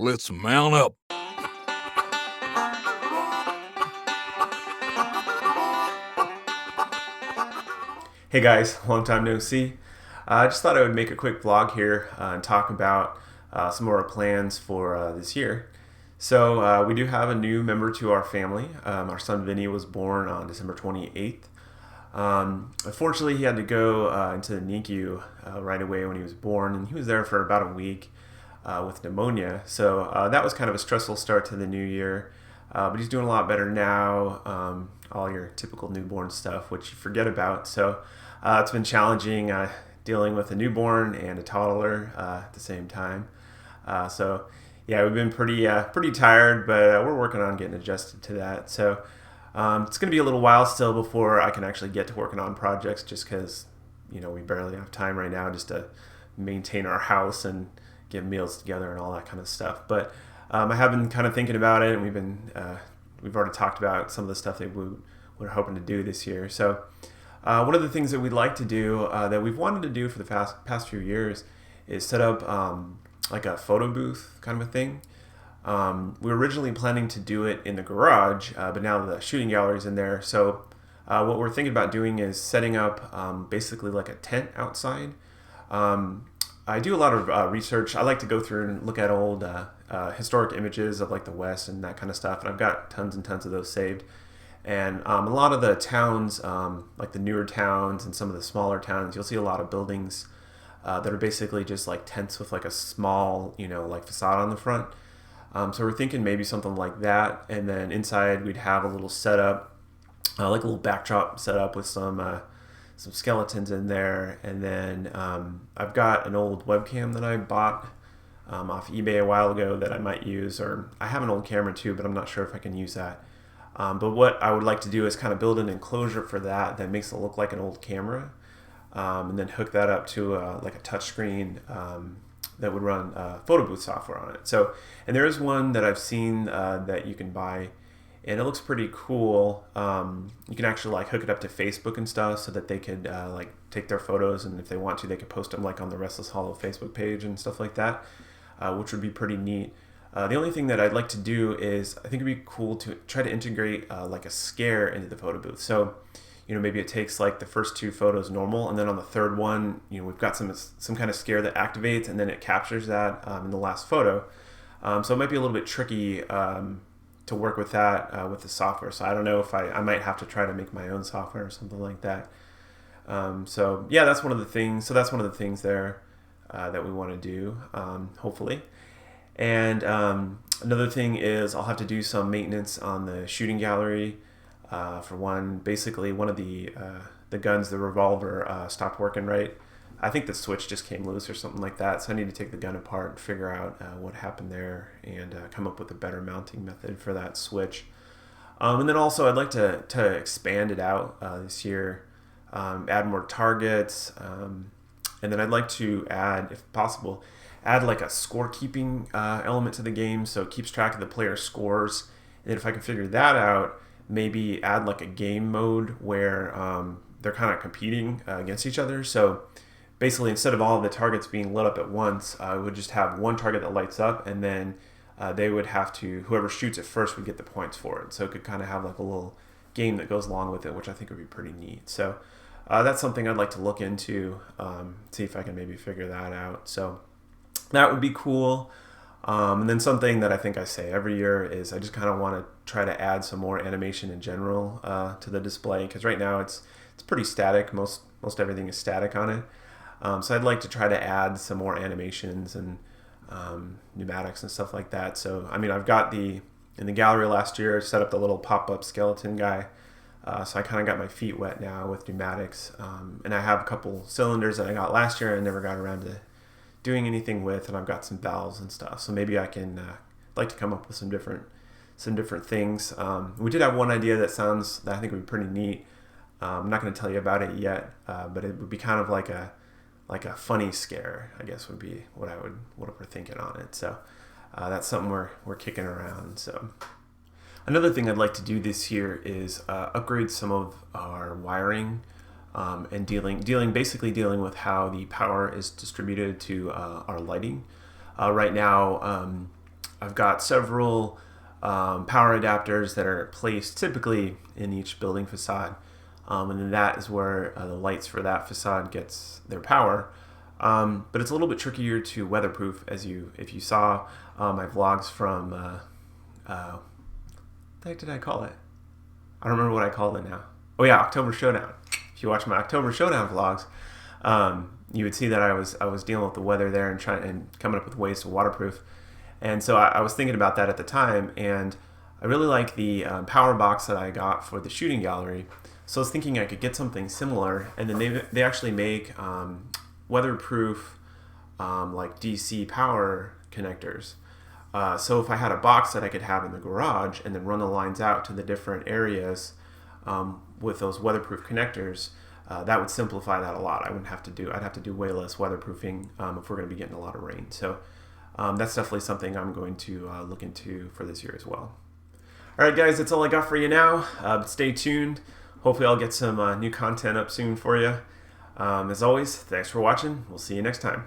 Let's mount up. Hey guys, long time no see. I just thought I would make a quick vlog here and talk about some of our plans for this year. So we do have a new member to our family. Our son Vinny was born on December 28th. Unfortunately, he had to go into the NICU right away when he was born, and he was there for about a week with pneumonia. So that was kind of a stressful start to the new year. But he's doing a lot better now. All your typical newborn stuff, which you forget about. So it's been challenging dealing with a newborn and a toddler at the same time. So yeah, we've been pretty tired, but we're working on getting adjusted to that. So it's going to be a little while still before I can actually get to working on projects, just because we barely have time right now just to maintain our house and get meals together and all that kind of stuff. But I have been kind of thinking about it, and we've already talked about some of the stuff that we're hoping to do this year. So one of the things that we'd like to do that we've wanted to do for the past few years is set up like a photo booth kind of a thing. We were originally planning to do it in the garage, but now the shooting gallery is in there. So what we're thinking about doing is setting up basically like a tent outside. I do a lot of research. I like to go through and look at old historic images of like the West and that kind of stuff, and I've got tons and tons of those saved. And a lot of the towns, like the newer towns and some of the smaller towns, you'll see a lot of buildings that are basically just like tents with like a small, like facade on the front. So we're thinking maybe something like that, and then inside we'd have a little setup, like a little backdrop setup with some skeletons in there, and then I've got an old webcam that I bought off eBay a while ago that I might use, or I have an old camera too, but I'm not sure if I can use that. But what I would like to do is kind of build an enclosure for that makes it look like an old camera, and then hook that up to like a touchscreen that would run photo booth software on it. So, and there is one that I've seen that you can buy, and it looks pretty cool. You can actually like hook it up to Facebook and stuff so that they could like take their photos, and if they want to, they could post them like on the Restless Hollow Facebook page and stuff like that, which would be pretty neat. The only thing that I'd like to do is I think it'd be cool to try to integrate like a scare into the photo booth. So, maybe it takes like the first two photos normal, and then on the third one, we've got some kind of scare that activates, and then it captures that in the last photo. So it might be a little bit tricky to work with that with the software. So I don't know if I might have to try to make my own software or something like that. So yeah, that's one of the things. So that's one of the things there that we want to do, hopefully. And another thing is I'll have to do some maintenance on the shooting gallery. For one, basically one of the guns, the revolver, stopped working right. I think the switch just came loose or something like that. So I need to take the gun apart and figure out what happened there, and come up with a better mounting method for that switch. And then also I'd like to expand it out this year, add more targets, and then I'd like to add, if possible, add like a scorekeeping element to the game, so it keeps track of the player's scores. And then if I can figure that out, maybe add like a game mode where they're kind of competing against each other. So basically, instead of all of the targets being lit up at once, we would just have one target that lights up, and then they would have to, whoever shoots it first would get the points for it. So it could kind of have like a little game that goes along with it, which I think would be pretty neat. So that's something I'd like to look into, see if I can maybe figure that out. So that would be cool. And then something that I think I say every year is I just kind of want to try to add some more animation in general to the display, because right now it's pretty static. Most everything is static on it. So I'd like to try to add some more animations and pneumatics and stuff like that. So I mean, I've got in the gallery last year, I set up the little pop-up skeleton guy. So I kind of got my feet wet now with pneumatics, and I have a couple cylinders that I got last year and never got around to doing anything with, and I've got some valves and stuff. So maybe I can like to come up with some different things. We did have one idea that I think would be pretty neat. I'm not going to tell you about it yet, but it would be kind of like a funny scare, I guess would be what we're thinking on it. So that's something we're kicking around. So another thing I'd like to do this year is upgrade some of our wiring, and basically dealing with how the power is distributed to our lighting. Right now, I've got several power adapters that are placed typically in each building facade, and then that is where the lights for that facade gets their power. But it's a little bit trickier to weatherproof, if you saw my vlogs from what the heck did I call it? I don't remember what I called it now. Oh yeah, October Showdown. If you watch my October Showdown vlogs, you would see that I was dealing with the weather there and coming up with ways to waterproof. And so I was thinking about that at the time, and I really like the power box that I got for the shooting gallery. So I was thinking I could get something similar, and then they actually make weatherproof like DC power connectors. So if I had a box that I could have in the garage and then run the lines out to the different areas with those weatherproof connectors, that would simplify that a lot. I'd have to do way less weatherproofing if we're going to be getting a lot of rain. So that's definitely something I'm going to look into for this year as well. All right, guys, that's all I got for you now. Stay tuned. Hopefully I'll get some new content up soon for you. As always, thanks for watching. We'll see you next time.